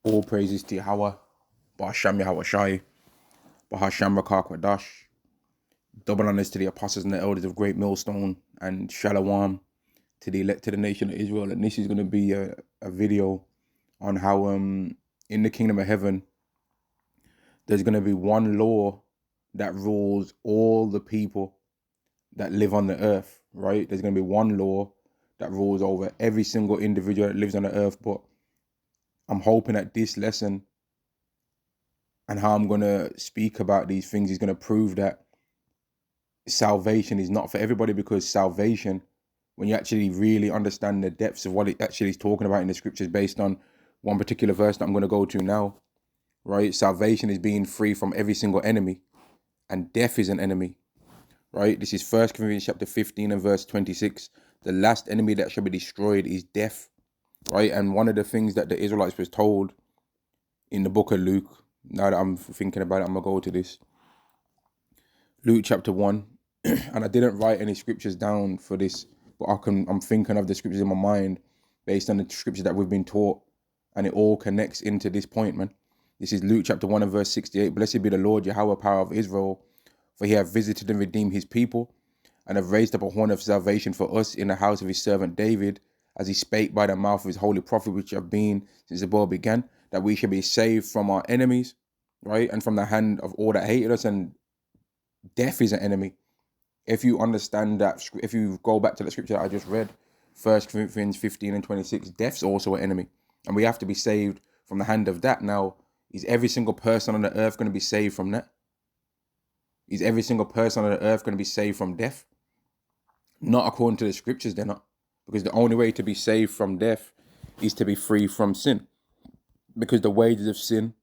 All praises to Yahweh, Ba'asham Yahweh Shai, Bahasham Rakak Wadash. Double honors to the apostles and the elders of Great Millstone, and Shalom to the elect to the nation of Israel. And this is going to be a video on how in the kingdom of heaven there's going to be one law that rules all the people that live on the earth, right? There's going to be one law that rules over every single individual that lives on the earth. But I'm hoping that this lesson and how I'm going to speak about these things is going to prove that salvation is not for everybody, because salvation, when you actually really understand the depths of what it actually is talking about in the scriptures based on one particular verse that I'm going to go to now, right? Salvation is being free from every single enemy, and death is an enemy, right? This is 1 Corinthians chapter 15 and verse 26. The last enemy that shall be destroyed is death, right? And one of the things that the Israelites was told in the book of Luke, now that I'm thinking about it, I'm going to go to this. Luke chapter 1. And I didn't write any scriptures down for this, but I'm thinking of the scriptures in my mind based on the scriptures that we've been taught, and it all connects into this point, man. This is Luke chapter 1 and verse 68. Blessed be the Lord Yahweh, power of Israel, for he hath visited and redeemed his people, and have raised up a horn of salvation for us in the house of his servant David, as he spake by the mouth of his holy prophet, which have been since the world began, that we shall be saved from our enemies, right? And from the hand of all that hated us. And death is an enemy. If you understand that, if you go back to the scripture that I just read, 1 Corinthians 15 and 26, death's also an enemy. And we have to be saved from the hand of that. Now, is every single person on the earth going to be saved from that? Is every single person on the earth going to be saved from death? Not according to the scriptures, they're not. Because the only way to be saved from death is to be free from sin. Because the wages of sin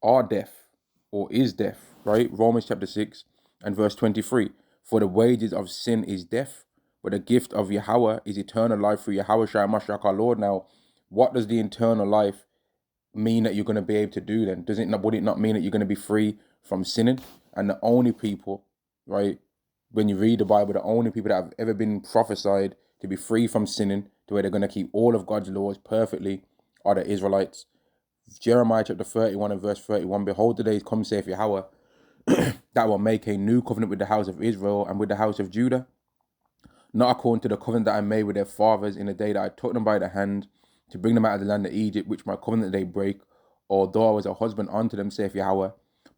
are death, or is death, right? Romans chapter 6 and verse 23. For the wages of sin is death, but the gift of Yahweh is eternal life through Yahweh Shai Mashiach our Lord. Now, what does the eternal life mean that you're going to be able to do then? Would it not mean that you're going to be free from sinning? And the only people, right, when you read the Bible, the only people that have ever been prophesied to be free from sinning, to where they're going to keep all of God's laws perfectly, are the Israelites. Jeremiah chapter 31 and verse 31. Behold, the days come, saith Yahweh, that will make a new covenant with the house of Israel and with the house of Judah, not according to the covenant that I made with their fathers in the day that I took them by the hand to bring them out of the land of Egypt, which my covenant they break, although I was a husband unto them, saith Yahweh.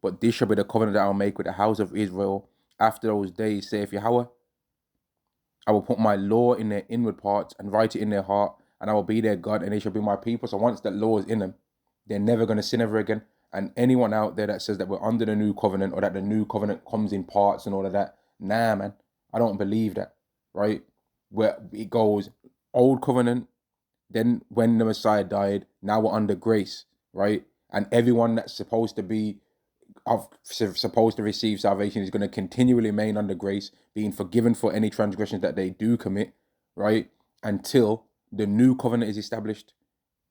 But this shall be the covenant that I will make with the house of Israel after those days, saith Yahweh. I will put my law in their inward parts and write it in their heart, and I will be their God, and they shall be my people. So once that law is in them, they're never going to sin ever again. And anyone out there that says that we're under the new covenant, or that the new covenant comes in parts and all of that, nah, man, I don't believe that, right? Where it goes, old covenant, then when the Messiah died, now we're under grace, right? And everyone that's supposed to receive salvation is going to continually remain under grace, being forgiven for any transgressions that they do commit, right? Until the new covenant is established,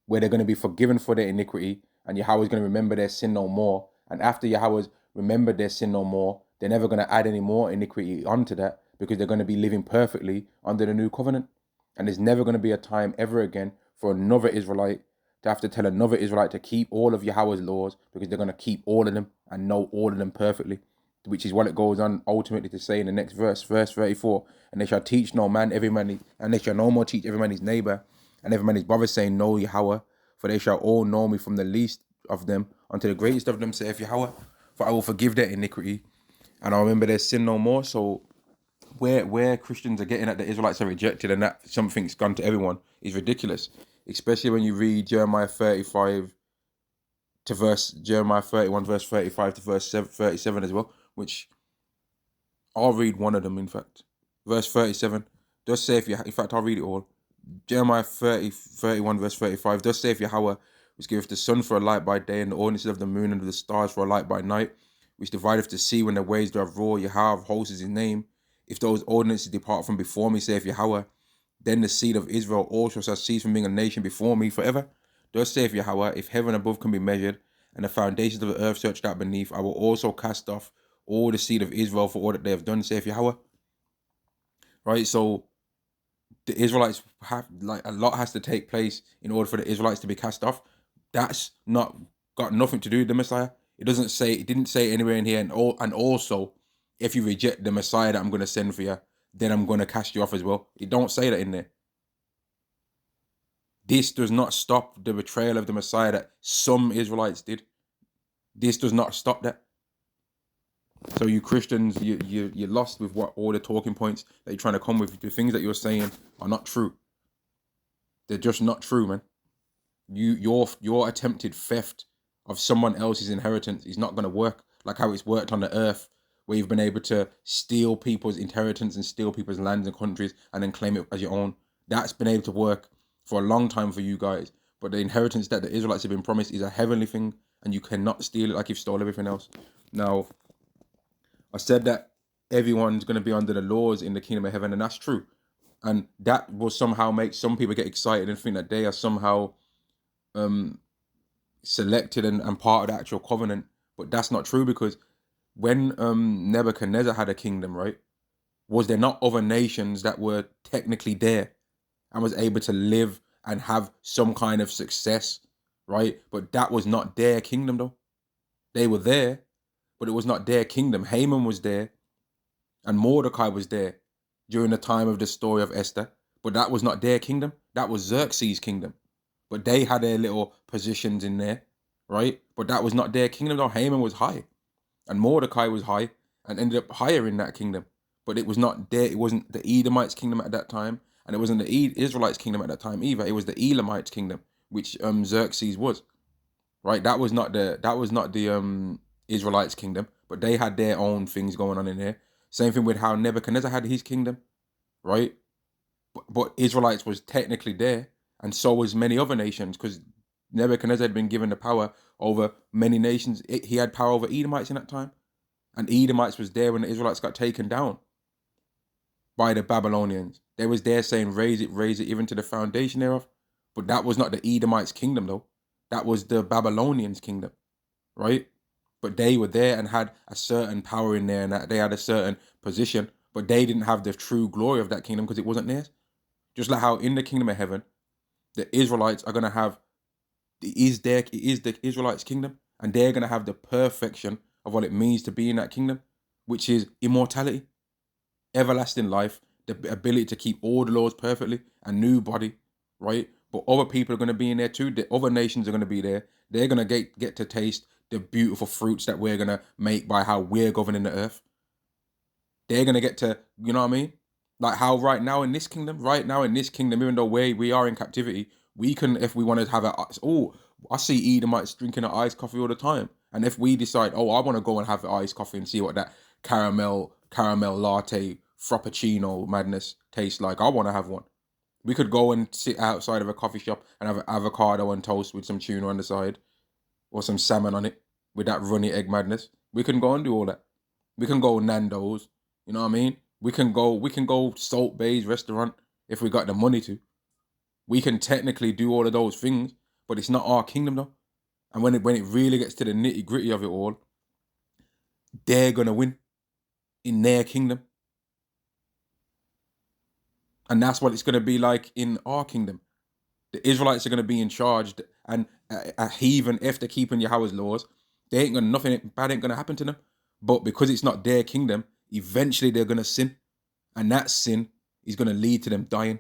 where they're going to be forgiven for their iniquity, and Yahweh is going to remember their sin no more. And after Yahweh's remembered their sin no more, they're never going to add any more iniquity onto that, because they're going to be living perfectly under the new covenant. And there's never going to be a time ever again for another Israelite to have to tell another Israelite to keep all of Yahweh's laws, because they're going to keep all of them and know all of them perfectly, which is what it goes on ultimately to say in the next verse, verse 34. And they shall teach no man every man, and they shall no more teach every man his neighbor and every man his brother, saying, Know Yahweh, for they shall all know me, from the least of them unto the greatest of them, saith Yahweh. For I will forgive their iniquity, and I'll remember their sin no more. So where Christians are getting at the Israelites are rejected and that something's gone to everyone is ridiculous. Especially when you read Jeremiah 31 verse 35 to verse 37 as well, which I'll read one of them, in fact. Verse 37, thus saith Yahweh, in fact, I'll read it all. Jeremiah 31 verse 35, thus saith Yahweh, which giveth the sun for a light by day, and the ordinances of the moon and of the stars for a light by night, which divideth the sea when the waves thereof roar. Yahweh of hosts is his name. If those ordinances depart from before me, saith Yahweh, then the seed of Israel also shall cease from being a nation before me forever. Thus saith Yahweh, if heaven above can be measured, and the foundations of the earth searched out beneath, I will also cast off all the seed of Israel for all that they have done, saith Yahweh. Right, so the Israelites have, like, a lot has to take place in order for the Israelites to be cast off. That's not got nothing to do with the Messiah. It didn't say it anywhere in here. And also, if you reject the Messiah that I'm going to send for you, then I'm going to cast you off as well. It don't say that in there. This does not stop the betrayal of the Messiah that some Israelites did. This does not stop that. So you Christians, you're lost with what all the talking points that you're trying to come with. The things that you're saying are not true. They're just not true, man. Your attempted theft of someone else's inheritance is not going to work like how it's worked on the earth, where you've been able to steal people's inheritance and steal people's lands and countries and then claim it as your own. That's been able to work for a long time for you guys. But the inheritance that the Israelites have been promised is a heavenly thing, and you cannot steal it like you've stole everything else. Now, I said that everyone's going to be under the laws in the kingdom of heaven, and that's true. And that will somehow make some people get excited and think that they are somehow selected and part of the actual covenant. But that's not true, because when Nebuchadnezzar had a kingdom, right, was there not other nations that were technically there and was able to live and have some kind of success, right? But that was not their kingdom, though. They were there, but it was not their kingdom. Haman was there and Mordecai was there during the time of the story of Esther, but that was not their kingdom. That was Xerxes' kingdom. But they had their little positions in there, right? But that was not their kingdom, though. Haman was high and Mordecai was high and ended up higher in that kingdom. But it was not there. It wasn't the Edomites' kingdom at that time, and it wasn't the Israelites' kingdom at that time either. It was the Elamites' kingdom, which Xerxes was, right? That was not the Israelites' kingdom, but they had their own things going on in there. Same thing with how Nebuchadnezzar had his kingdom, right? But Israelites was technically there, and so was many other nations, because Nebuchadnezzar had been given the power over many nations. He had power over Edomites in that time, and Edomites was there when the Israelites got taken down by the Babylonians. They was there saying, raise it, even to the foundation thereof. But that was not the Edomites' kingdom, though. That was the Babylonians' kingdom, right? But they were there and had a certain power in there, and that they had a certain position, but they didn't have the true glory of that kingdom because it wasn't theirs. Just like how in the kingdom of heaven, the Israelites are going to have, it is the Israelites' kingdom, and they're going to have the perfection of what it means to be in that kingdom, which is immortality, everlasting life, the ability to keep all the laws perfectly, a new body, right? But other people are going to be in there too. The other nations are going to be there. They're going to get to taste the beautiful fruits that we're going to make by how we're governing the earth. They're going to get to, you know what I mean? Like how right now in this kingdom, even though we are in captivity, we can, if we want to have I see Edomites drinking an iced coffee all the time. And if we decide, I want to go and have an iced coffee and see what that caramel latte frappuccino madness tastes like, I want to have one. We could go and sit outside of a coffee shop and have an avocado and toast with some tuna on the side, or some salmon on it with that runny egg madness. We can go and do all that. We can go Nando's, you know what I mean? We can go Salt Bay's restaurant if we got the money to. We can technically do all of those things, but it's not our kingdom though. And when it really gets to the nitty gritty of it all, they're gonna win in their kingdom. And that's what it's gonna be like in our kingdom. The Israelites are gonna be in charge, and a heathen, if they're keeping Yahweh's laws, nothing bad ain't gonna happen to them. But because it's not their kingdom, eventually they're gonna sin, and that sin is gonna lead to them dying.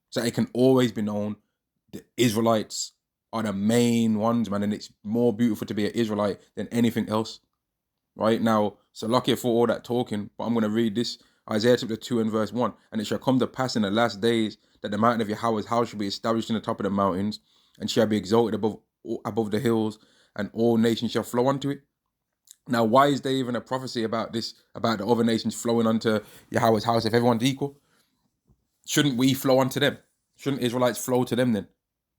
So it can always be known the Israelites are the main ones, man, and it's more beautiful to be an Israelite than anything else. Right now, so lucky for all that talking, but I'm gonna read this. Isaiah chapter 2 and verse 1. And it shall come to pass in the last days that the mountain of Yahweh's house shall be established in the top of the mountains, and shall be exalted above the hills, and all nations shall flow unto it. Now, why is there even a prophecy about this, about the other nations flowing onto Yahweh's house if everyone's equal? Shouldn't we flow onto them? Shouldn't Israelites flow to them then?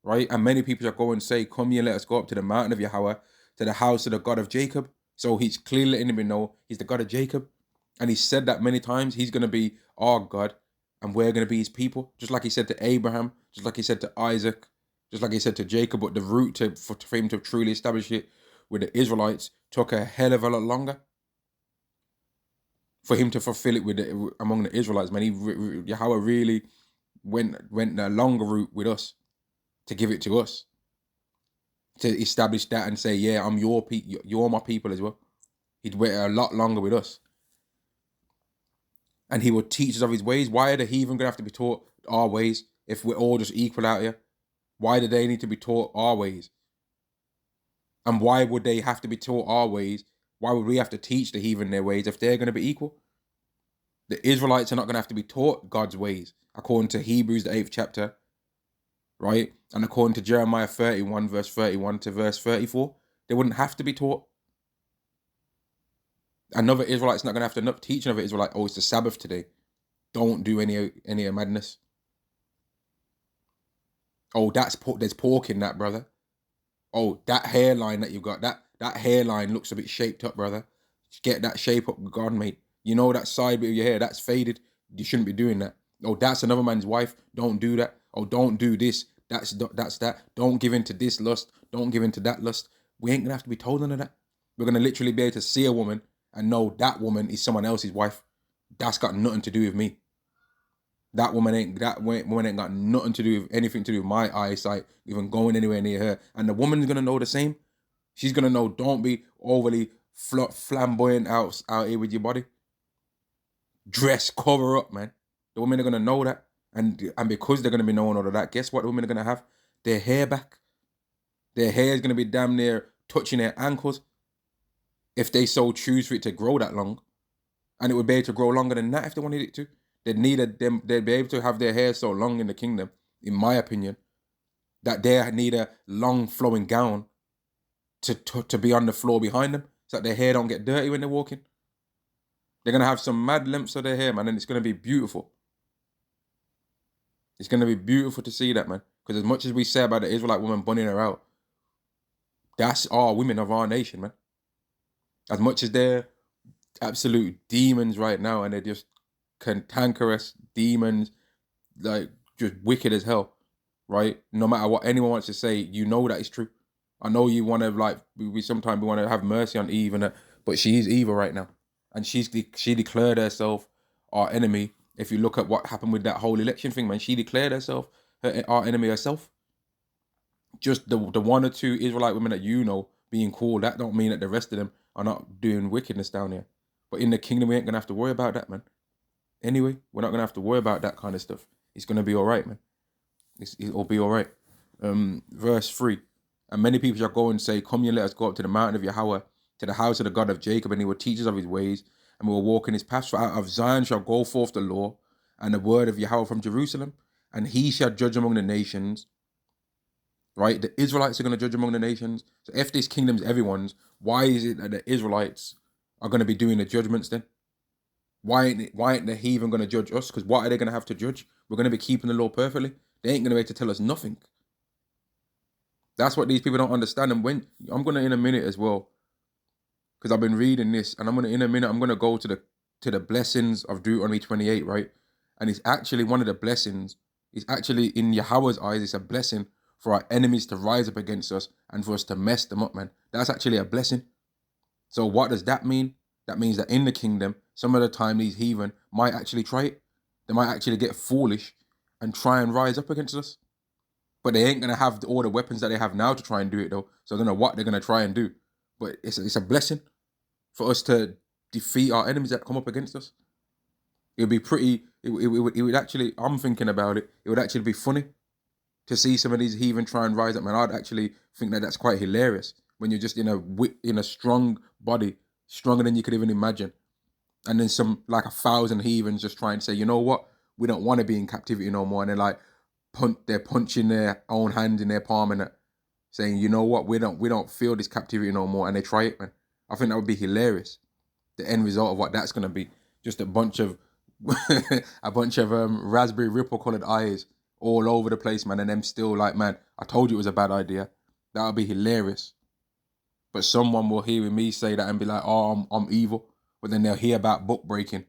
Right? And many people shall go and say, come ye, let us go up to the mountain of Yahweh, to the house of the God of Jacob. So he's clearly letting them know he's the God of Jacob. And he said that many times. He's going to be our God, and we're going to be his people. Just like he said to Abraham, just like he said to Isaac, just like he said to Jacob. But the route for him to truly establish it with the Israelites took a hell of a lot longer. For him to fulfill it among the Israelites, man, Yahweh really went a longer route with us to give it to us. to establish that and say, yeah, I'm your people, you're my people as well. He'd wait a lot longer with us. And he would teach us of his ways. Why are the heathen gonna have to be taught our ways if we're all just equal out here? Why do they need to be taught our ways? And why would they have to be taught our ways? Why would we have to teach the heathen their ways if they're gonna be equal? The Israelites are not gonna have to be taught God's ways, according to Hebrews, the 8th chapter, right? And according to Jeremiah 31, verse 31 to verse 34, they wouldn't have to be taught. Another Israelite's not going to have to teach another Israelite, oh, it's the Sabbath today. Don't do any madness. Oh, there's pork in that, brother. Oh, that hairline that you've got, that hairline looks a bit shaped up, brother. Get that shape up, God, mate. You know that side bit of your hair, that's faded. You shouldn't be doing that. Oh, that's another man's wife. Don't do that. Oh, don't do this. That's that. Don't give in to this lust. Don't give in to that lust. We ain't going to have to be told none of that. We're going to literally be able to see a woman and know that woman is someone else's wife. That's got nothing to do with me. That woman ain't got nothing to do with anything to do with my eyesight, even going anywhere near her. And the woman's gonna know the same. She's gonna know, don't be overly flamboyant out here with your body. Dress, cover up, man. The women are gonna know that. And because they're gonna be knowing all of that, guess what the women are gonna have? Their hair back. Their hair is gonna be damn near touching their ankles, if they so choose for it to grow that long. And it would be able to grow longer than that if they wanted it to. They'd be able to have their hair so long in the kingdom, in my opinion, that they need a long flowing gown to be on the floor behind them, so that their hair don't get dirty when they're walking. They're gonna have some mad lengths of their hair, man, and it's gonna be beautiful. It's gonna be beautiful to see that, man. Because as much as we say about the Israelite woman bunning her out, that's our women of our nation, man. As much as they're absolute demons right now, and they're just cantankerous demons, like just wicked as hell, right? No matter what anyone wants to say, you know that is true. I know you want to, like, we sometimes want to have mercy on Eve, but she's evil right now, and she declared herself our enemy. If you look at what happened with that whole election thing, man, she declared herself our enemy herself. Just the one or two Israelite women that you know being cool, that don't mean that the rest of them are not doing wickedness down here. But in the kingdom, we ain't gonna have to worry about that, man. Anyway, we're not gonna have to worry about that kind of stuff. It's gonna be all right, man. It'll be all right. Verse 3. And many people shall go and say, come ye, let us go up to the mountain of Yahweh, to the house of the God of Jacob, and he will teach us of his ways, and we will walk in his paths. For out of Zion shall go forth the law, and the word of Yahweh from Jerusalem, and he shall judge among the nations. Right? The Israelites are going to judge among the nations. So if this kingdom's everyone's, why is it that the Israelites are going to be doing the judgments then? Why ain't the heathen going to judge us? Because what are they going to have to judge? We're going to be keeping the law perfectly. They ain't going to be able to tell us nothing. That's what these people don't understand. And when I'm going to, in a minute as well, because I've been reading this, and I'm going to go to the blessings of Deuteronomy 28, right? And it's actually one of the blessings. It's actually, in Yahweh's eyes, it's a blessing for our enemies to rise up against us and for us to mess them up, man. That's actually a blessing. So what does that mean? That means that in the kingdom, some of the time these heathen might actually try it. They might actually get foolish and try and rise up against us. But they ain't going to have all the weapons that they have now to try and do it, though. So I don't know what they're going to try and do. But it's a blessing for us to defeat our enemies that come up against us. It would be pretty, it would actually, I'm thinking about it, it would actually be funny to see some of these heathen try and rise up, man. I'd actually think that that's quite hilarious when you're just in a strong body, stronger than you could even imagine. And then some, like 1,000 heathens just try and say, you know what? We don't want to be in captivity no more. And they're like, they're punching their own hand in their palm and saying, you know what? We don't feel this captivity no more. And they try it, man. I think that would be hilarious. The end result of what that's going to be, just a bunch of raspberry ripple colored eyes all over the place, man, and them still like, man, I told you it was a bad idea. That would be hilarious. But someone will hear me say that and be like, oh, I'm evil. But then they'll hear about book breaking,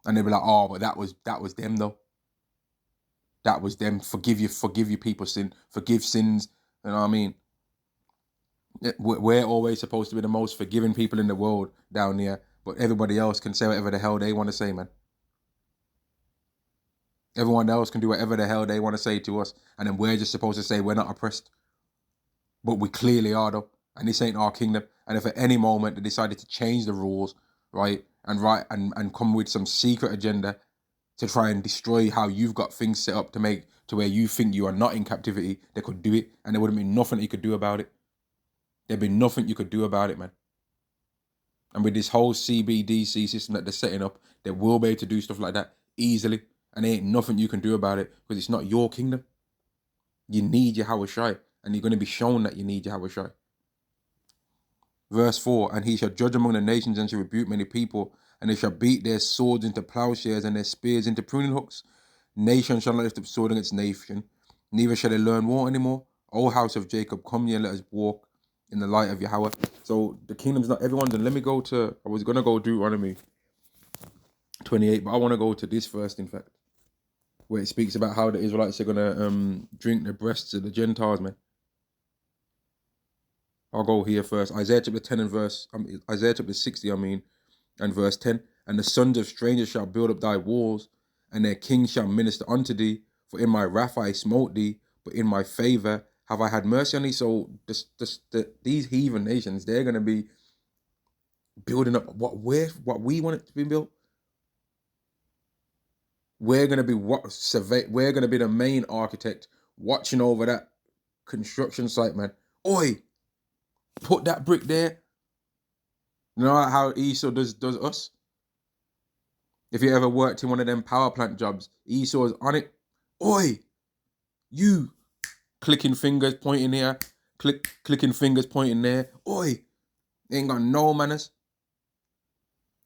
and they'll be like, oh, but that was them though. That was them. Forgive you people sin, forgive sins. You know what I mean? We're always supposed to be the most forgiving people in the world down here, but everybody else can say whatever the hell they want to say, man. Everyone else can do whatever the hell they want to say to us, and then we're just supposed to say we're not oppressed. But we clearly are, though. And this ain't our kingdom. And if at any moment they decided to change the rules, right, and come with some secret agenda to try and destroy how you've got things set up to make to where you think you are not in captivity, they could do it, and there wouldn't be nothing you could do about it. There'd be nothing you could do about it, man. And with this whole CBDC system that they're setting up, they will be able to do stuff like that easily, and there ain't nothing you can do about it because it's not your kingdom. You need Yahweh Shai, and you're going to be shown that you need Yahweh Shai. Verse 4, and he shall judge among the nations and shall rebuke many people, and they shall beat their swords into plowshares and their spears into pruning hooks. Nation shall not lift up sword against nation, neither shall they learn war anymore. O house of Jacob, come here, let us walk in the light of Yahweh. So the kingdom's not everyone's. And let me go to, I was going to go Deuteronomy 28, but I want to go to this first, in fact, where it speaks about how the Israelites are going to drink the breasts of the Gentiles, man. I'll go here first. Isaiah chapter 10 and Isaiah chapter 60, and verse 10. And the sons of strangers shall build up thy walls, and their kings shall minister unto thee. For in my wrath I smote thee, but in my favor have I had mercy on thee. So these heathen nations, they're going to be building up what we want it to be built. We're going to be we're going to be the main architect watching over that construction site, man. Oi, put that brick there. You know how Esau does us? If you ever worked in one of them power plant jobs, Esau's on it. Oi, you clicking fingers pointing here, clicking fingers pointing there. Oi, ain't got no manners.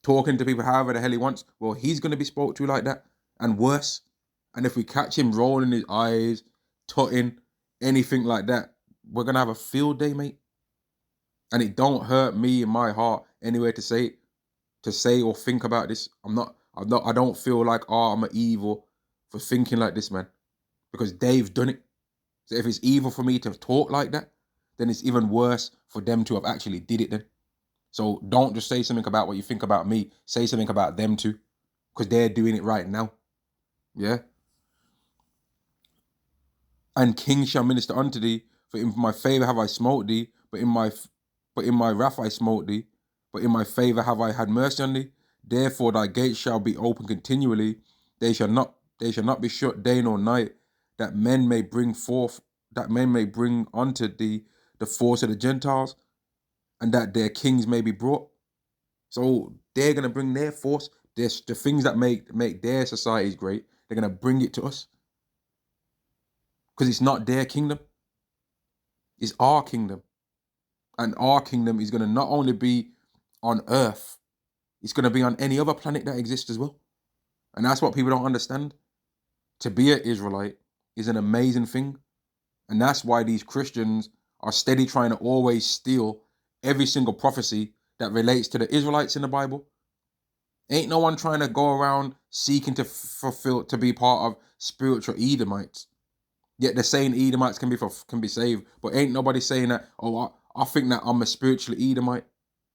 Talking to people however the hell he wants. Well, he's going to be spoke to like that and worse. And if we catch him rolling his eyes, tutting, anything like that, we're going to have a field day, mate. And it don't hurt me in my heart anywhere to say or think about this. I don't feel like, I'm an evil for thinking like this, man. Because they've done it. So if it's evil for me to talk like that, then it's even worse for them to have actually did it then. So don't just say something about what you think about me. Say something about them too. Because they're doing it right now. Yeah? And kings shall minister unto thee, for in my favor have I smote thee, but in my wrath I smote thee, but in my favor have I had mercy on thee. Therefore thy gates shall be open continually, they shall not be shut day nor night, that men may bring unto thee the force of the Gentiles, and that their kings may be brought. So they're gonna bring their force, the things that make their societies great, they're gonna bring it to us. Because it's not their kingdom, it's our kingdom. And our kingdom is going to not only be on earth, it's going to be on any other planet that exists as well. And that's what people don't understand. To be an Israelite is an amazing thing. And that's why these Christians are steady trying to always steal every single prophecy that relates to the Israelites in the Bible. Ain't no one trying to go around seeking to be part of spiritual Edomites. Yet they're saying Edomites can be saved, but ain't nobody saying that, I think that I'm a spiritual Edomite.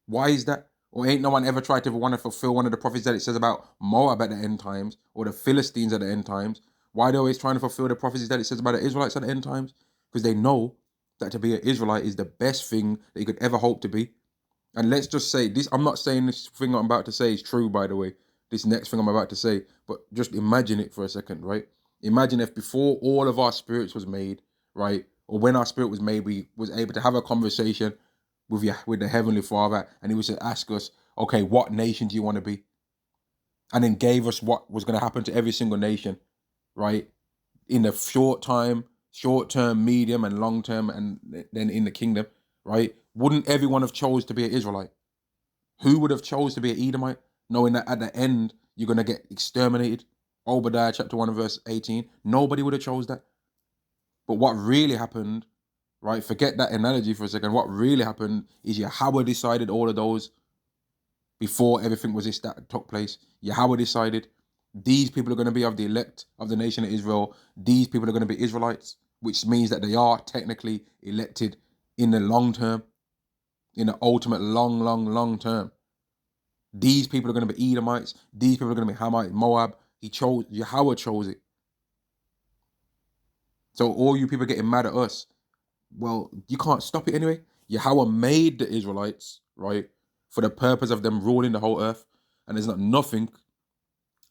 Why is that? Or ain't no one ever tried to want to fulfill one of the prophecies that it says about Moab at the end times, or the Philistines at the end times? Why are they always trying to fulfill the prophecies that it says about the Israelites at the end times? Because they know that to be an Israelite is the best thing that you could ever hope to be. And let's just say this, I'm not saying this thing I'm about to say is true, by the way, this next thing I'm about to say, but just imagine it for a second, right? Imagine if before all of our spirits was made, right? Or when our spirit was made, we was able to have a conversation with the Heavenly Father, and he was to ask us, okay, what nation do you want to be? And then gave us what was going to happen to every single nation, right? In the short term, medium, and long term, and then in the kingdom, right? Wouldn't everyone have chose to be an Israelite? Who would have chose to be an Edomite, knowing that at the end you're going to get exterminated? Obadiah chapter 1 verse 18. Nobody would have chose that. But what really happened, right? Forget that analogy for a second. What really happened is Yahweh decided all of those before everything was this that took place. Yahweh decided these people are going to be of the elect of the nation of Israel. These people are going to be Israelites, which means that they are technically elected in the long term, in the ultimate long term. These people are going to be Edomites. These people are going to be Hamite, Moab. Yahweh chose it. So all you people getting mad at us Well, you can't stop it anyway. Yahweh made the Israelites, right, for the purpose of them ruling the whole earth. And there's not nothing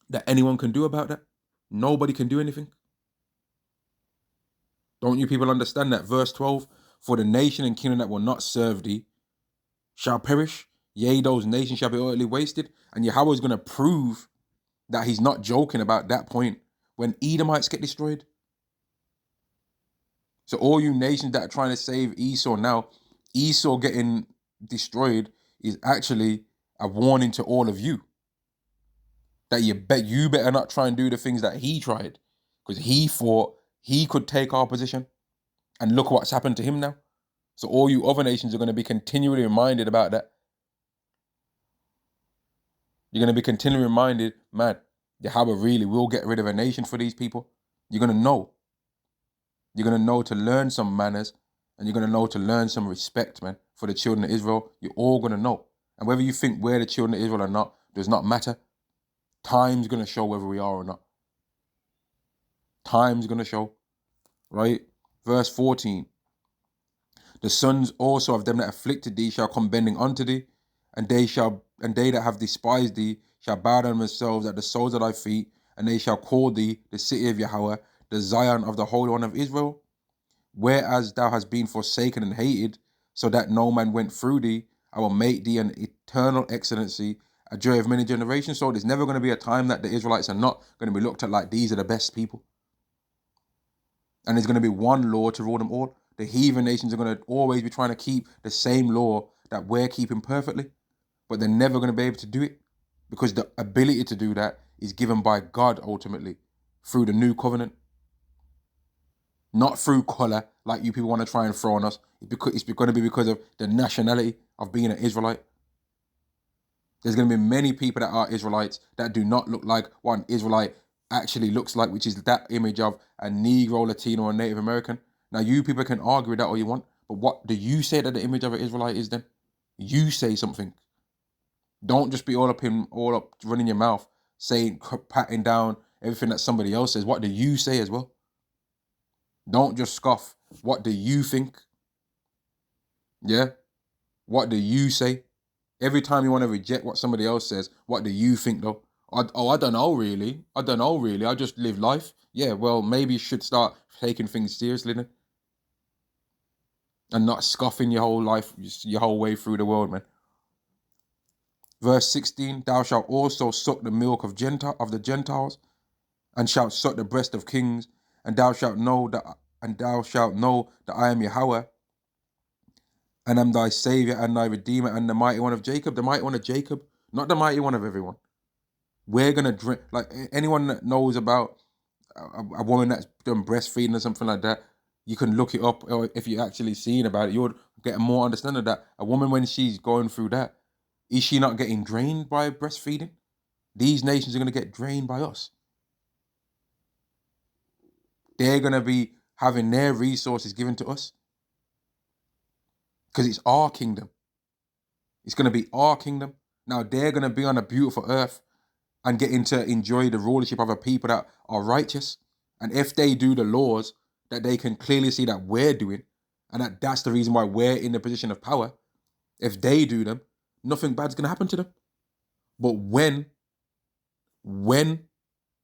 that anyone can do about that. Nobody can do anything. Don't you people understand that? Verse 12, for the nation and kingdom that will not serve thee shall perish. Yea, those nations shall be utterly wasted. And Yahweh is going to prove that he's not joking about that point when Edomites get destroyed. So all you nations that are trying to save Esau now, Esau getting destroyed is actually a warning to all of you. That you better not try and do the things that he tried. Because he thought he could take our position. And look what's happened to him now. So all you other nations are going to be continually reminded about that. You're going to be continually reminded, man, Yahweh really will get rid of a nation for these people. You're going to know. You're going to know to learn some manners, and you're going to know to learn some respect, man, for the children of Israel. You're all going to know. And whether you think we're the children of Israel or not does not matter. Time's going to show whether we are or not. Time's going to show, right? Verse 14. The sons also of them that afflicted thee shall come bending unto thee, and they that have despised thee shall bow down themselves at the soles of thy feet, and they shall call thee the city of Yahweh, the Zion of the Holy One of Israel. Whereas thou hast been forsaken and hated, so that no man went through thee, I will make thee an eternal excellency, a joy of many generations. So there's never going to be a time that the Israelites are not going to be looked at like these are the best people. And there's going to be one law to rule them all. The heathen nations are going to always be trying to keep the same law that we're keeping perfectly, but they're never going to be able to do it because the ability to do that is given by God ultimately through the new covenant. Not through color, like you people want to try and throw on us. It's going to be because of the nationality of being an Israelite. There's going to be many people that are Israelites that do not look like what an Israelite actually looks like, which is that image of a Negro, Latino, or Native American. Now, you people can argue with that all you want, but what do you say that the image of an Israelite is then? You say something. Don't just be all up running your mouth, saying, patting down everything that somebody else says. What do you say as well? Don't just scoff. What do you think? Yeah? What do you say? Every time you want to reject what somebody else says, what do you think though? I don't know really. I just live life. Yeah, well, maybe you should start taking things seriously then. And not scoffing your whole life, your whole way through the world, man. Verse 16, thou shalt also suck the milk of the Gentiles, and shalt suck the breast of kings, and thou shalt know that I am Yahweh, and am thy Savior and thy Redeemer and the mighty one of Jacob. The mighty one of Jacob, not the mighty one of everyone. We're gonna drink, like anyone that knows about a woman that's done breastfeeding or something like that, you can look it up, or if you're actually seeing about it, you'll get a more understanding of that. A woman, when she's going through that, is she not getting drained by breastfeeding? These nations are going to get drained by us. They're going to be having their resources given to us because it's our kingdom. It's going to be our kingdom. Now they're going to be on a beautiful earth and getting to enjoy the rulership of a people that are righteous. And if they do the laws that they can clearly see that we're doing, and that's the reason why we're in the position of power, if they do them, nothing bad's going to happen to them. But when,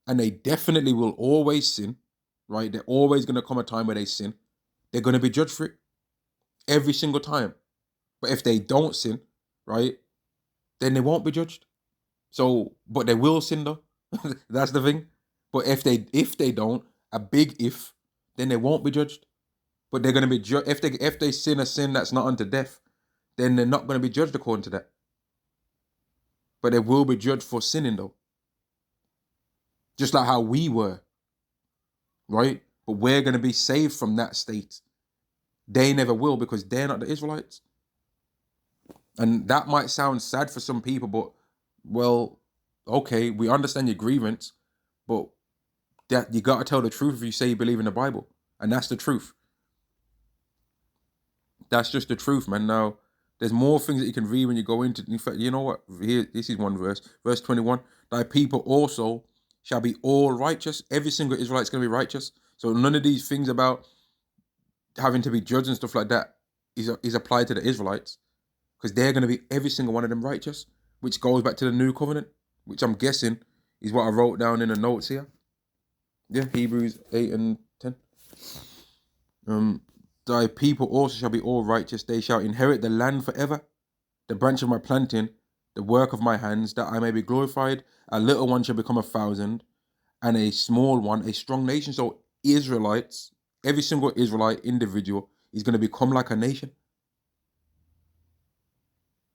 and they definitely will always sin, right? They're always going to come a time where they sin. They're going to be judged for it every single time. But if they don't sin, right, then they won't be judged. So, but they will sin though. That's the thing. But if they don't, a big if, then they won't be judged. But they're going to be judged if they sin a sin that's not unto death, then they're not going to be judged according to that. But they will be judged for sinning though. Just like how we were, right? But we're going to be saved from that state. They never will because they're not the Israelites. And that might sound sad for some people, but, well, okay, we understand your grievance, but that you got to tell the truth if you say you believe in the Bible. And that's the truth. That's just the truth, man. Now, there's more things that you can read when you go into. In fact, you know what? Here, this is one verse. Verse 21. Thy people also shall be all righteous. Every single Israelite's going to be righteous. So none of these things about having to be judged and stuff like that is applied to the Israelites, because they're going to be every single one of them righteous, which goes back to the new covenant, which I'm guessing is what I wrote down in the notes here. Yeah, Hebrews 8 and 10. Thy people also shall be all righteous. They shall inherit the land forever. The branch of my planting, the work of my hands, that I may be glorified. A little one shall become 1,000, and a small one, a strong nation. So Israelites, every single Israelite individual is going to become like a nation.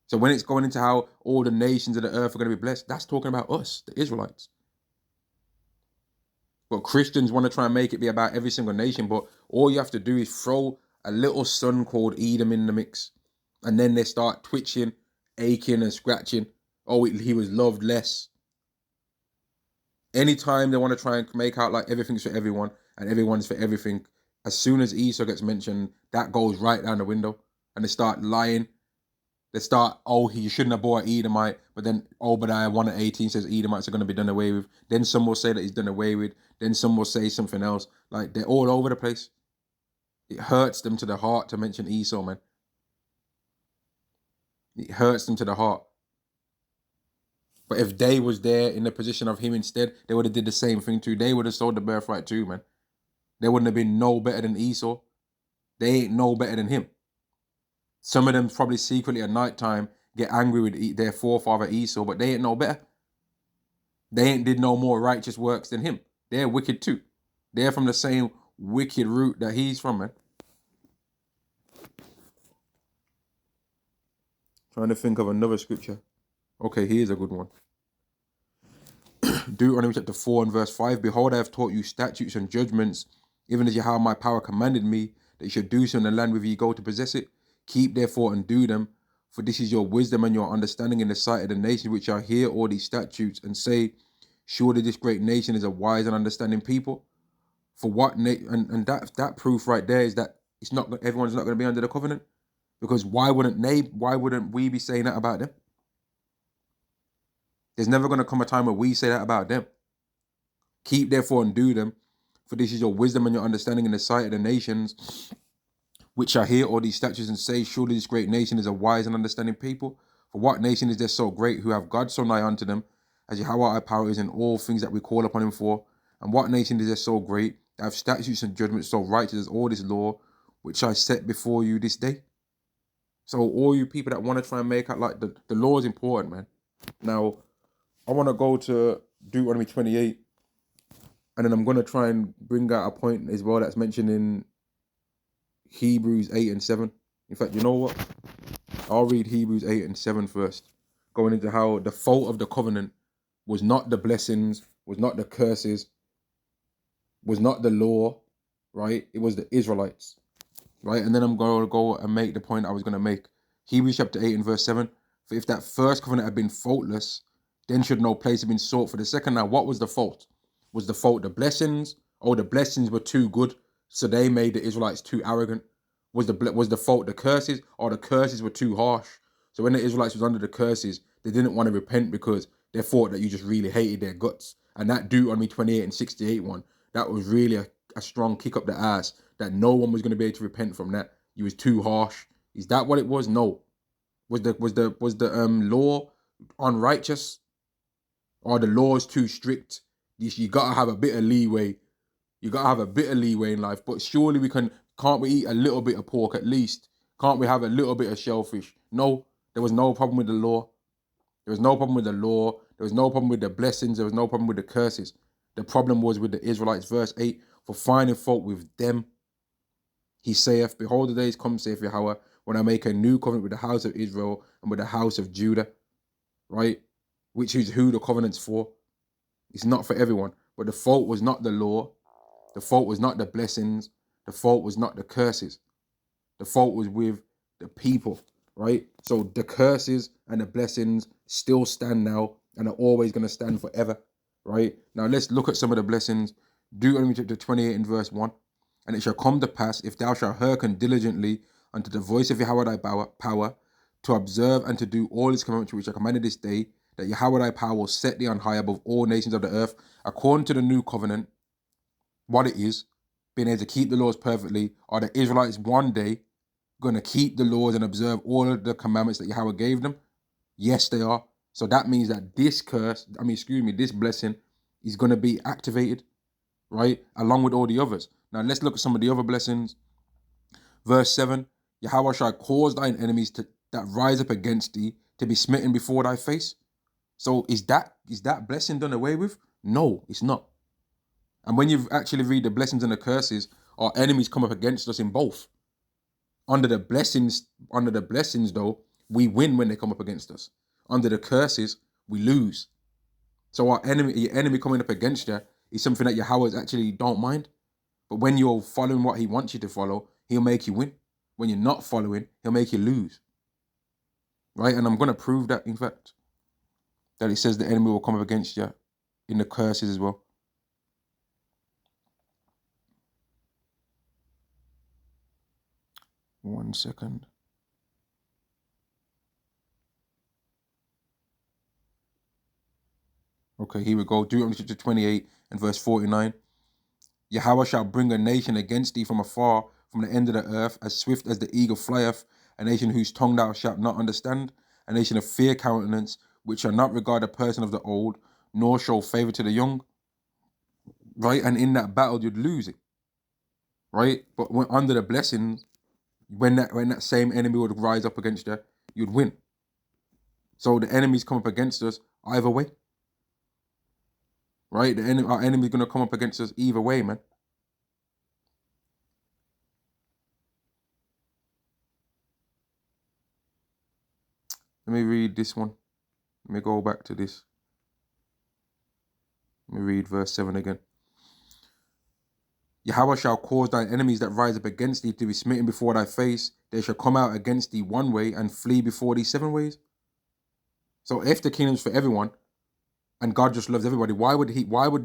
So when it's going into how all the nations of the earth are going to be blessed, that's talking about us, the Israelites. But Christians want to try and make it be about every single nation, but all you have to do is throw a little son called Edom in the mix, and then they start twitching, aching and scratching. Oh, he was loved less. Anytime they want to try and make out like everything's for everyone and everyone's for everything, as soon as Esau gets mentioned, that goes right down the window, and they start lying. They start, oh, he shouldn't have bought Edomite, but then Obadiah 1:18 says Edomites are going to be done away with. Then some will say that he's done away with. Then some will say something else. Like, they're all over the place. It hurts them to the heart to mention Esau, man. It hurts them to the heart. But if they was there in the position of him instead, they would have did the same thing too. They would have sold the birthright too, man. They wouldn't have been no better than Esau. They ain't no better than him. Some of them probably secretly at night time get angry with their forefather Esau, but they ain't no better. They ain't did no more righteous works than him. They're wicked too. They're from the same wicked root that he's from, man. Trying to think of another scripture. Okay, here's a good one. Deuteronomy chapter 4 and verse 5. Behold, I have taught you statutes and judgments, even as you have my power commanded me, that you should do so in the land whither ye go to possess it. Keep therefore and do them, for this is your wisdom and your understanding in the sight of the nations which shall hear all these statutes and say, surely this great nation is a wise and understanding people. For what and that proof right there is that it's not, everyone's not going to be under the covenant, because why wouldn't we be saying that about them? There's never going to come a time where we say that about them. Keep therefore and do them, for this is your wisdom and your understanding in the sight of the nations, which shall hear all these statutes and say, surely this great nation is a wise and understanding people. For what nation is there so great, who have God so nigh unto them, as Yahweh our power is in all things that we call upon him for? And what nation is there so great, that have statutes and judgments so righteous as all this law, which I set before you this day? So all you people that want to try and make out like the law is important, man. Now, I want to go to Deuteronomy 28, and then I'm going to try and bring out a point as well that's mentioned in Hebrews 8 and 7. In fact, you know what? I'll read Hebrews 8 and 7 first, going into how the fault of the covenant was not the blessings, was not the curses, was not the law, right? It was the Israelites, right? And then I'm going to go and make the point I was going to make. Hebrews chapter 8 and verse 7. For if that first covenant had been faultless, then should no place have been sought for the second. Now, what was the fault? Was the fault the blessings? Oh, the blessings were too good, so they made the Israelites too arrogant. Was the fault the curses? Or the curses were too harsh? So when the Israelites was under the curses, they didn't want to repent because they thought that you just really hated their guts. And that Deuteronomy 28 and 68 one, that was really a strong kick up the ass, that no one was going to be able to repent from that. You was too harsh. Is that what it was? No. Was the law unrighteous? Or the law is too strict? You gotta have a bit of leeway. You gotta have a bit of leeway in life. But surely can't we eat a little bit of pork at least? Can't we have a little bit of shellfish? No, there was no problem with the law. There was no problem with the law. There was no problem with the blessings. There was no problem with the curses. The problem was with the Israelites. Verse 8, for finding fault with them, he saith, behold, the days come, saith Yahweh, when I make a new covenant with the house of Israel and with the house of Judah, right? Which is who the covenant's for. It's not for everyone. But the fault was not the law. The fault was not the blessings. The fault was not the curses. The fault was with the people, right? So the curses and the blessings still stand now and are always going to stand forever, right? Now let's look at some of the blessings. Deuteronomy chapter 28 and verse 1. And it shall come to pass, if thou shalt hearken diligently unto the voice of Yahweh thy power, to observe and to do all his commandments which I commanded this day, that Yahweh thy power will set thee on high above all nations of the earth, according to the new covenant, what it is, being able to keep the laws perfectly? Are the Israelites one day going to keep the laws and observe all of the commandments that Yahweh gave them? Yes, they are. So that means that this this blessing is going to be activated, right? Along with all the others. Now let's look at some of the other blessings. Verse 7, Yahweh shall cause thine enemies that rise up against thee to be smitten before thy face. So is that blessing done away with? No, it's not. And when you actually read the blessings and the curses, our enemies come up against us in both. Under the blessings though, we win when they come up against us. Under the curses, we lose. So your enemy coming up against you is something that Yahweh actually don't mind. But when you're following what he wants you to follow, he'll make you win. When you're not following, he'll make you lose. Right? And I'm going to prove that, in fact, that it says the enemy will come up against you in the curses as well. One second. Okay, here we go. Deuteronomy chapter 28 and verse 49. Yahweh shall bring a nation against thee from afar, from the end of the earth, as swift as the eagle flieth, a nation whose tongue thou shalt not understand, a nation of fair countenance, which shall not regard the person of the old, nor show favor to the young. Right? And in that battle, you'd lose it. Right? But when under the blessings, when that same enemy would rise up against you, you'd win. So the enemies come up against us either way. Right? Our enemy's going to come up against us either way, man. Let me read this one. Let me go back to this. Let me read verse 7 again. Yahweh shall cause thine enemies that rise up against thee to be smitten before thy face. They shall come out against thee one way and flee before thee 7 ways. So if the kingdom's for everyone, and God just loves everybody, why would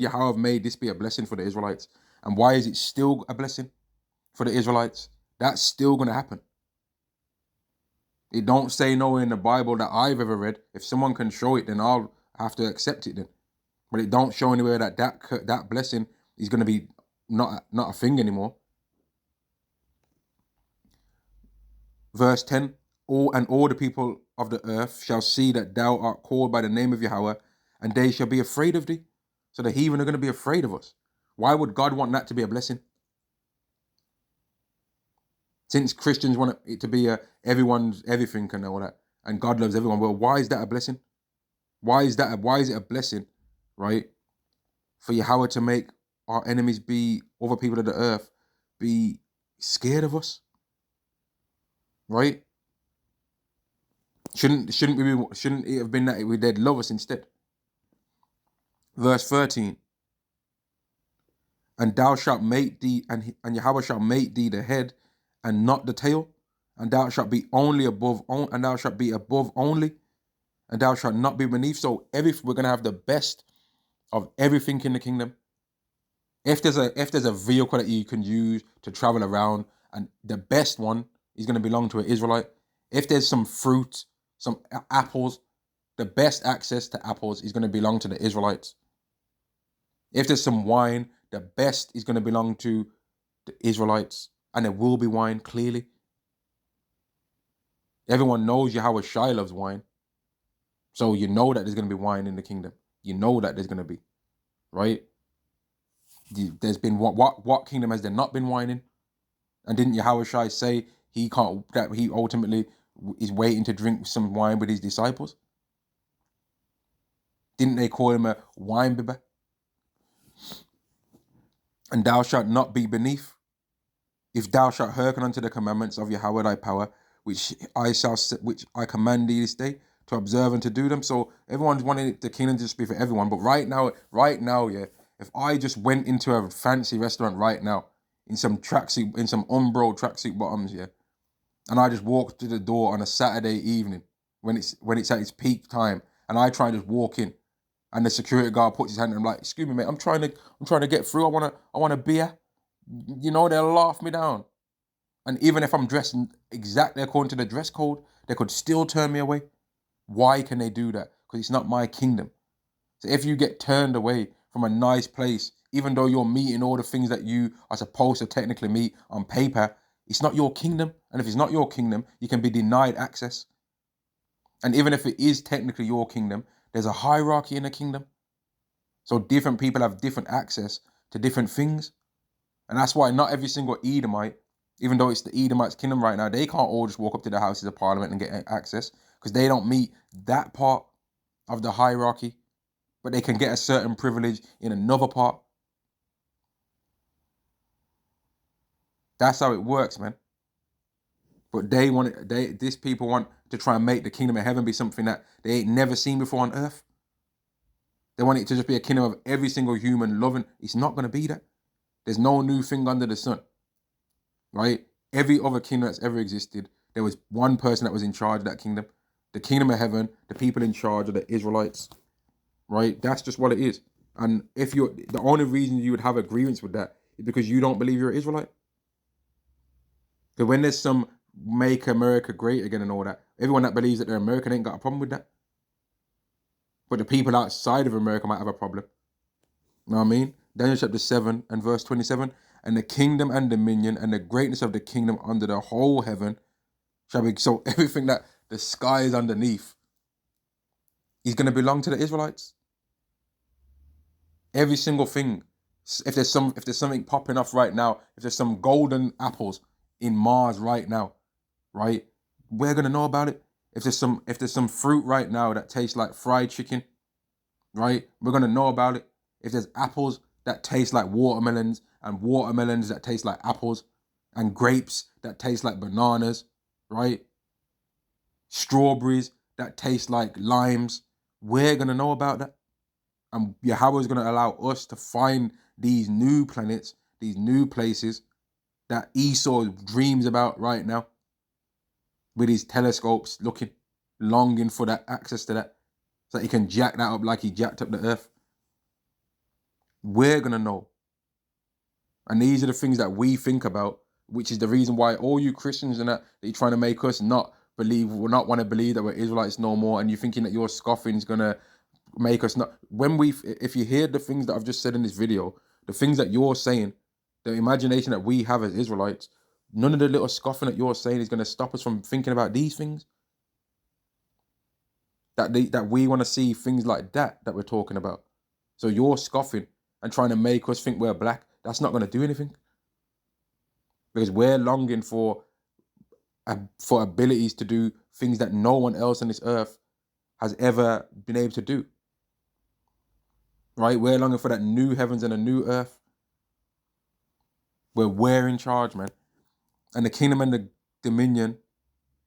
Yahweh have made this be a blessing for the Israelites? And why is it still a blessing for the Israelites? That's still going to happen. It don't say nowhere in the Bible that I've ever read. If someone can show it, then I'll have to accept it then. But it don't show anywhere that blessing is going to be not a thing anymore. Verse 10, all the people of the earth shall see that thou art called by the name of Yahweh, and they shall be afraid of thee. So the heathen are going to be afraid of us. Why would God want that to be a blessing? Since Christians want it to be everyone's everything and all that, and God loves everyone, well, why is that a blessing? Why is it a blessing, right? For Yahweh to make our enemies be other people of the earth be scared of us, right? Shouldn't it have been that they'd love us instead? Verse 13. And thou shalt make thee, and Yahweh shall make thee the head and not the tail, and thou shalt be only above, and thou shalt be above only, and thou shalt not be beneath. So we're gonna have the best of everything in the kingdom. If there's a vehicle that you can use to travel around, and the best one is gonna belong to an Israelite. If there's some fruit, some apples, the best access to apples is gonna belong to the Israelites. If there's some wine, the best is going to belong to the Israelites, and there will be wine, clearly. Everyone knows Yahweh Shai loves wine, so you know that there's going to be wine in the kingdom. You know that there's going to be, right? There's been what kingdom has there not been wine in? And didn't Yahweh Shai say he ultimately is waiting to drink some wine with his disciples? Didn't they call him a wine bibber? And thou shalt not be beneath, if thou shalt hearken unto the commandments of Yahweh thy power, which I command thee this day, to observe and to do them. So everyone's wanting the kingdom to just be for everyone. But right now, yeah, if I just went into a fancy restaurant right now, in some tracksuit, in some Umbro tracksuit bottoms, yeah, and I just walked to the door on a Saturday evening when it's at its peak time, and I try and just walk in, and the security guard puts his hand, and I'm like, "Excuse me, mate, I'm trying to get through. I want a beer." You know, they'll laugh me down. And even if I'm dressed exactly according to the dress code, they could still turn me away. Why can they do that? Because it's not my kingdom. So if you get turned away from a nice place even though you're meeting all the things that you are supposed to technically meet on paper, it's not your kingdom. And if it's not your kingdom, you can be denied access. And even if it is technically your kingdom, there's a hierarchy in the kingdom. So different people have different access to different things. And that's why not every single Edomite, even though it's the Edomite's kingdom right now, they can't all just walk up to the houses of parliament and get access because they don't meet that part of the hierarchy, but they can get a certain privilege in another part. That's how it works, man. But these people want to try and make the kingdom of heaven be something that they ain't never seen before on earth. They want it to just be a kingdom of every single human loving. It's not going to be that. There's no new thing under the sun, right? Every other kingdom that's ever existed, there was one person that was in charge of that kingdom. The kingdom of heaven, the people in charge are the Israelites, right? That's just what it is. And if you're, the only reason you would have a grievance with that is because you don't believe you're an Israelite. Because when there's some make America great again and all that, everyone that believes that they're American ain't got a problem with that. But the people outside of America might have a problem. You know what I mean? Daniel chapter 7 and verse 27, and the kingdom and dominion and the greatness of the kingdom under the whole heaven shall be, so everything that the sky is underneath is going to belong to the Israelites. Every single thing. If there's something popping off right now, if there's some golden apples in Mars right now, right, we're going to know about it. If there's some fruit right now that tastes like fried chicken, right, we're going to know about it. If there's apples that taste like watermelons and watermelons that taste like apples and grapes that taste like bananas, right, strawberries that taste like limes, we're going to know about that. And Yahweh is going to allow us to find these new planets, these new places that Esau dreams about right now with his telescopes, looking, longing for that access to that, so that he can jack that up like he jacked up the earth. We're going to know. And these are the things that we think about, which is the reason why all you Christians and that you're trying to make us not want to believe that we're Israelites no more, and you're thinking that your scoffing is going to make us not. If you hear the things that I've just said in this video, the things that you're saying, the imagination that we have as Israelites, none of the little scoffing that you're saying is going to stop us from thinking about these things. That we want to see things like that we're talking about. So you're scoffing and trying to make us think we're black. That's not going to do anything. Because we're longing for abilities to do things that no one else on this earth has ever been able to do. Right? We're longing for that new heavens and a new earth where we're in charge, man. And the kingdom and the dominion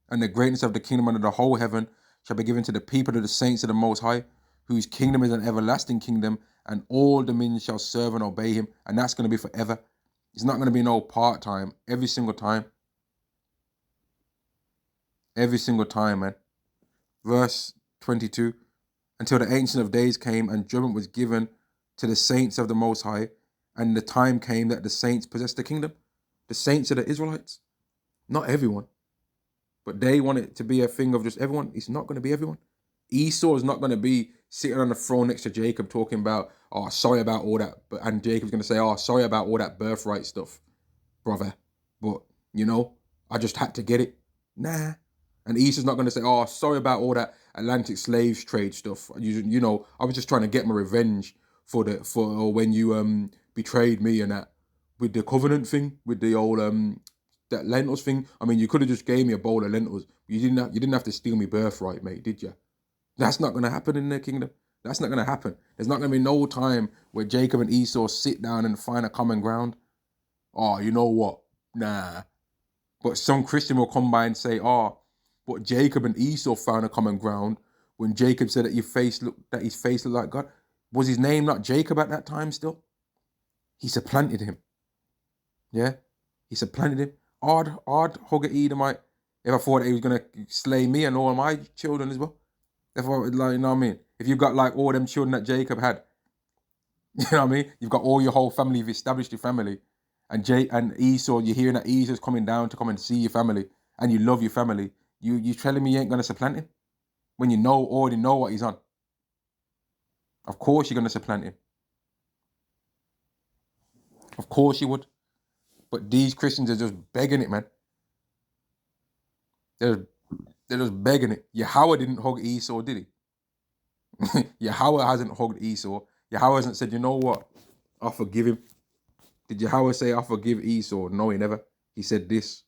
and the greatness of the kingdom under the whole heaven shall be given to the people of the saints of the Most High, whose kingdom is an everlasting kingdom, and all dominions shall serve and obey him. And that's going to be forever. It's not going to be no part-time. Every single time. Every single time, man. Verse 22. Until the Ancient of Days came, and judgment was given to the saints of the Most High, and the time came that the saints possessed the kingdom. The saints are the Israelites. Not everyone. But they want it to be a thing of just everyone. It's not going to be everyone. Esau is not going to be sitting on the throne next to Jacob talking about, oh, sorry about all that. And Jacob's going to say, oh, sorry about all that birthright stuff, brother. But, I just had to get it. Nah. And Esau's not going to say, oh, sorry about all that Atlantic slaves trade stuff. I was just trying to get my revenge for when you betrayed me and that. With the covenant thing, with the old that lentils thing. I mean, you could have just gave me a bowl of lentils. You didn't have to steal me birthright, mate, did you? That's not going to happen in the kingdom. That's not going to happen. There's not going to be no time where Jacob and Esau sit down and find a common ground. Oh, you know what? Nah. But some Christian will come by and say, oh, but Jacob and Esau found a common ground when Jacob said that his face looked like God. Was his name not Jacob at that time still? He supplanted him. Yeah? He supplanted him. I'd hug an Edomite if I thought he was going to slay me and all my children as well. If I, you know what I mean? If you've got like all them children that Jacob had, you know what I mean? You've got all your whole family, you've established your family. And Esau, you're hearing that Esau's coming down to come and see your family, and you love your family. You telling me you ain't going to supplant him? When you already know what he's on. Of course you're going to supplant him. Of course you would. But these Christians are just begging it, man. They're just begging it. Yahweh didn't hug Esau, did he? Yahweh hasn't hugged Esau. Yahweh hasn't said, you know what? I'll forgive him. Did Yahweh say, I'll forgive Esau? No, he never. He said this.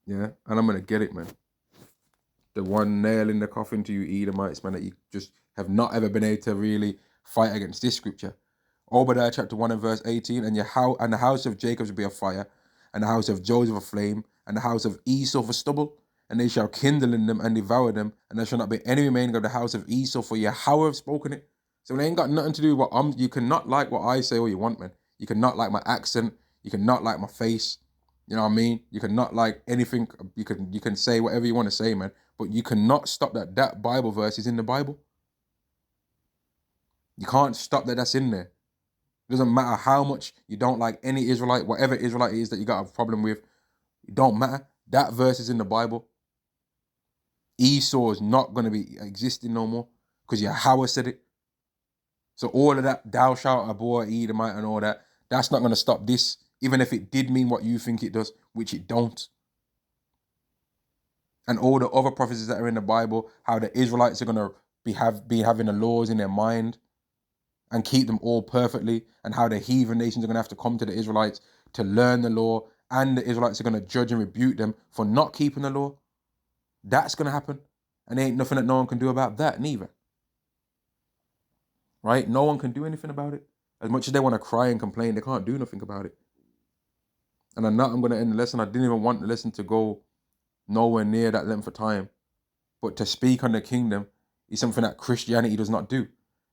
Yeah, and I'm going to get it, man. The one nail in the coffin to you Edomites, man, that you just have not ever been able to really fight against this scripture. Obadiah chapter 1 and verse 18, and the house of Jacob shall be a fire, and the house of Joseph a flame, and the house of Esau for stubble, and they shall kindle in them and devour them, and there shall not be any remaining of the house of Esau, for Yahweh have spoken it. So it ain't got nothing to do with what you cannot like what I say all you want, man. You cannot like my accent, you cannot like my face, you know what I mean? You cannot like anything, you can say whatever you want to say, man, but you cannot stop that Bible verse is in the Bible. You can't stop that's in there. It doesn't matter how much you don't like any Israelite, whatever Israelite it is that you got a problem with, it don't matter. That verse is in the Bible. Esau is not going to be existing no more because Yahweh said it. So all of that, thou shalt abhor Edomite and all that, that's not going to stop this, even if it did mean what you think it does, which it don't. And all the other prophecies that are in the Bible, how the Israelites are going to be having the laws in their mind and keep them all perfectly, and how the heathen nations are going to have to come to the Israelites to learn the law, and the Israelites are going to judge and rebuke them for not keeping the law. That's going to happen. And there ain't nothing that no one can do about that neither. Right? No one can do anything about it. As much as they want to cry and complain, they can't do nothing about it. And I'm going to end the lesson. I didn't even want the lesson to go nowhere near that length of time. But to speak on the kingdom is something that Christianity does not do.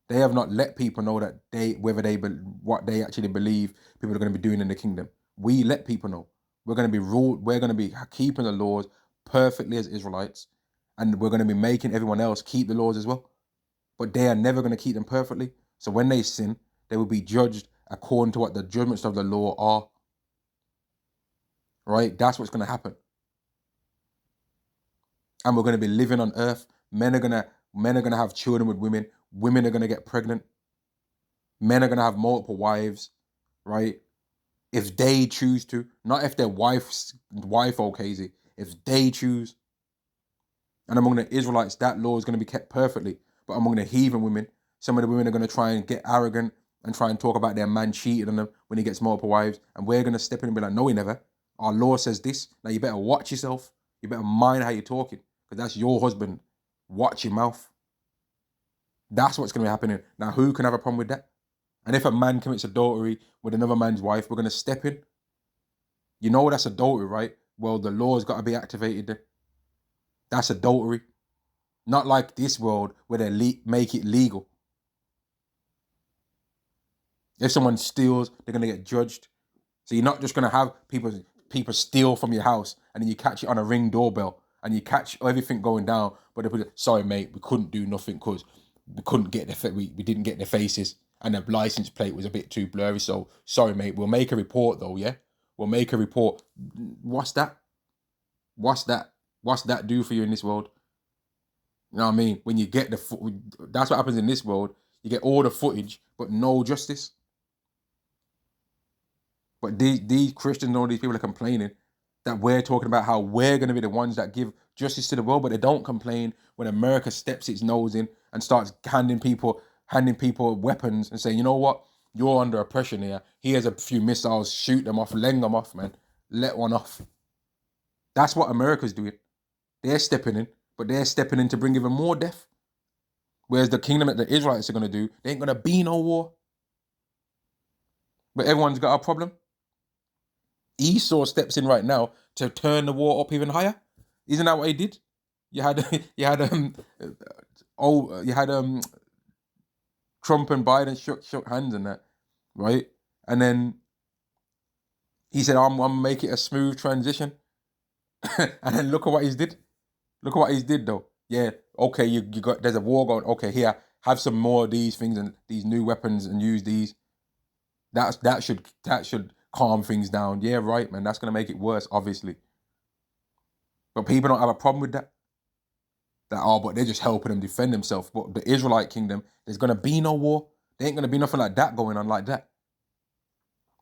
They have not let people know that what they actually believe people are going to be doing in the kingdom. We let people know. We're going to be ruled. We're going to be keeping the laws perfectly as Israelites, and we're going to be making everyone else keep the laws as well. But they are never going to keep them perfectly. So when they sin, they will be judged according to what the judgments of the law are. Right? That's what's going to happen. And we're going to be living on earth. Men are going to have children with women. Women are going to get pregnant. Men are going to have multiple wives, right? If they choose to, not if their wife okays it, if they choose. And among the Israelites, that law is going to be kept perfectly. But among the heathen women, some of the women are going to try and get arrogant and try and talk about their man cheating on them when he gets multiple wives. And we're going to step in and be like, no, he never. Our law says this. Now you better watch yourself. You better mind how you're talking, because that's your husband. Watch your mouth. That's what's going to be happening. Now, who can have a problem with that? And if a man commits adultery with another man's wife, we're going to step in. You know that's adultery, right? Well, the law's got to be activated then. That's adultery. Not like this world where they make it legal. If someone steals, they're going to get judged. So you're not just going to have people steal from your house and then you catch it on a Ring doorbell and you catch everything going down. But they put, sorry, mate, we couldn't do nothing because we couldn't get we didn't get their faces and the license plate was a bit too blurry. So sorry, mate, we'll make a report though, yeah? We'll make a report. What's that? What's that do for you in this world? You know what I mean? When you get that's what happens in this world. You get all the footage, but no justice. But these Christians, all these people are complaining that we're talking about how we're going to be the ones that give justice to the world, but they don't complain when America steps its nose in and starts handing people weapons and saying, you know what, you're under oppression here. Here's a few missiles, shoot them off, leng them off, man. Let one off. That's what America's doing. They're stepping in, but they're stepping in to bring even more death. Whereas the kingdom that the Israelites are going to do, there ain't going to be no war. But everyone's got a problem. Esau steps in right now to turn the war up even higher. Isn't that what he did? You had Trump and Biden shook hands and that, right? And then he said, I'm gonna make it a smooth transition. And then look at what he did. Look at what he did though. Yeah, okay, you got there's a war going. Okay, here, have some more of these things and these new weapons and use these. That should calm things down. Yeah, right, man. That's gonna make it worse, obviously. But people don't have a problem with that. But they're just helping them defend themselves. But the Israelite kingdom, there's gonna be no war. There ain't gonna be nothing like that going on like that.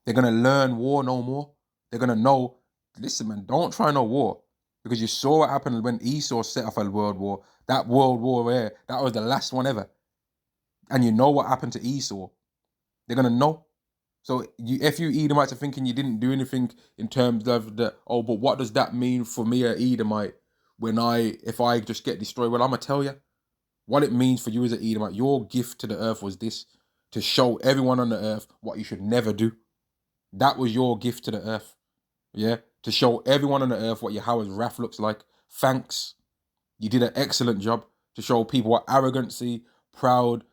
They're going to learn war no more. They're going to know, listen, man, don't try no war. Because you saw what happened when Esau set off a world war. That world war there, that was the last one ever. And you know what happened to Esau. They're going to know. So if you Edomites are thinking you didn't do anything in terms of but what does that mean for me, an Edomite, if I just get destroyed? Well, I'm going to tell you what it means for you as an Edomite. Your gift to the earth was this, to show everyone on the earth what you should never do. That was your gift to the earth. Yeah? To show everyone on the earth what Yahweh's wrath looks like. Thanks. You did an excellent job to show people what arrogancy, pride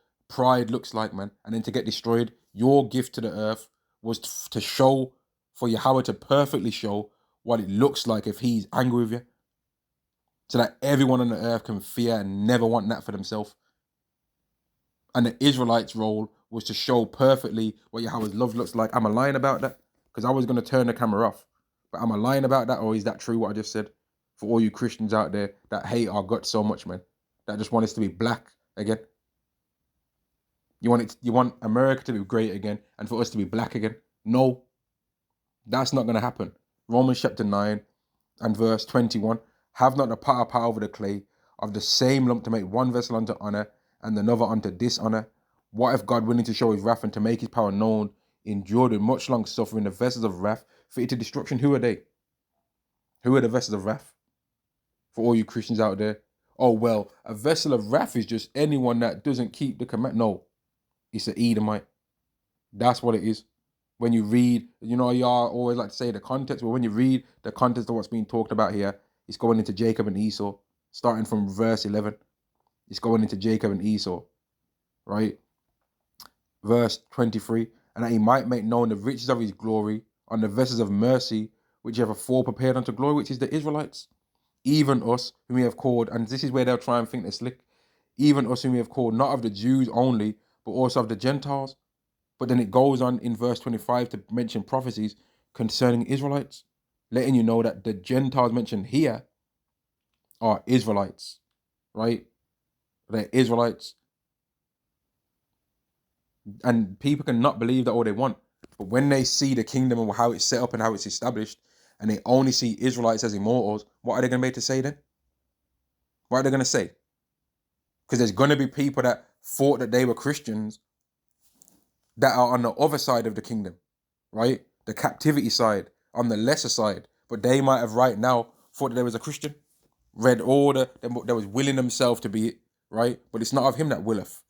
looks like, man. And then to get destroyed, your gift to the earth was to show, for Yahweh to perfectly show what it looks like if he's angry with you. So that everyone on the earth can fear and never want that for themselves. And the Israelites' role was to show perfectly what Yahweh's love looks like. Am I lying about that? Because I was going to turn the camera off. But am I lying about that, or is that true what I just said? For all you Christians out there that hate our guts so much, man. That just want us to be black again. You want America to be great again and for us to be black again? No. That's not going to happen. Romans chapter 9 and verse 21. Have not the potter power over the clay, of the same lump to make one vessel unto honor and another unto dishonor? What if God, willing to show his wrath and to make his power known, endured with much long suffering the vessels of wrath fitted to destruction? Who are they? Who are the vessels of wrath? For all you Christians out there. Oh, well, a vessel of wrath is just anyone that doesn't keep the command. No, it's an Edomite. That's what it is. When you read, y'all always like to say the context, but when you read the context of what's being talked about here, it's going into Jacob and Esau, starting from verse 11. It's going into Jacob and Esau, right? Verse 23, and that he might make known the riches of his glory on the vessels of mercy, which he hath afore prepared unto glory, which is the Israelites. Even us, whom we have called, and this is where they'll try and think they're slick, even us whom we have called, not of the Jews only, but also of the Gentiles. But then it goes on in verse 25 to mention prophecies concerning Israelites, letting you know that the Gentiles mentioned here are Israelites, right? They're Israelites. And people cannot believe that all they want. But when they see the kingdom and how it's set up and how it's established, and they only see Israelites as immortals, what are they going to be able to say then? What are they going to say? Because there's going to be people that thought that they were Christians that are on the other side of the kingdom, right? The captivity side, on the lesser side. But they might have right now thought that there was a Christian, read all that was willing themselves to be it, right? But it's not of him that willeth.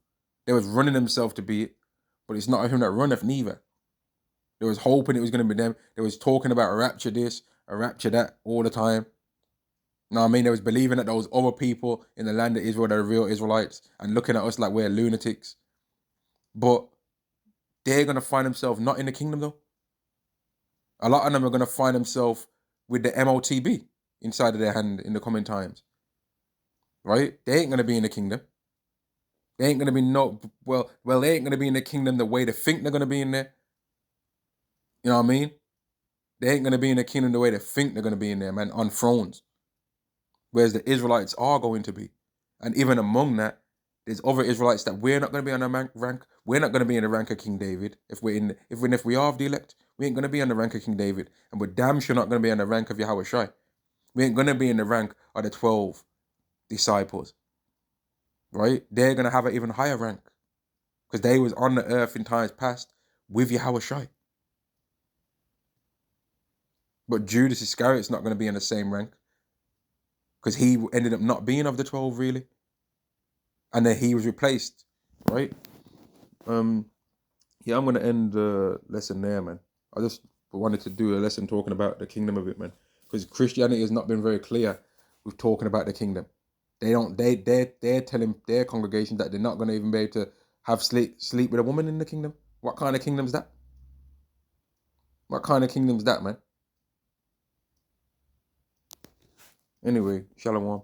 They was running themselves to be it, but it's not of him that runneth neither. They was hoping it was going to be them. They was talking about a rapture this, a rapture that all the time. You know what I mean? They was believing that there was other people in the land of Israel that are real Israelites and looking at us like we're lunatics. But they're going to find themselves not in the kingdom though. A lot of them are going to find themselves with the MOTB inside of their hand in the coming times. Right? They ain't going to be in the kingdom. They ain't going to be they ain't going to be in the kingdom the way they think they're going to be in there. You know what I mean? They ain't going to be in the kingdom the way they think they're going to be in there, man, on thrones. Whereas the Israelites are going to be. And even among that, there's other Israelites that we're not going to be on the rank. We're not going to be in the rank of King David. If we are of the elect, we ain't going to be on the rank of King David. And we're damn sure not going to be on the rank of Yahweh Shai. We ain't going to be in the rank of the 12 disciples. Right? They're going to have an even higher rank. Because they was on the earth in times past with Yahweh Shai. But Judas Iscariot's not going to be in the same rank. Because he ended up not being of the 12, really. And then he was replaced, right? Yeah, I'm going to end the lesson there, man. I just wanted to do a lesson talking about the kingdom of it, man. Because Christianity has not been very clear with talking about the kingdom. They're telling their congregation that they're not going to even be able to have sleep with a woman in the kingdom. What kind of kingdom is that? What kind of kingdom is that, man? Anyway, shalom.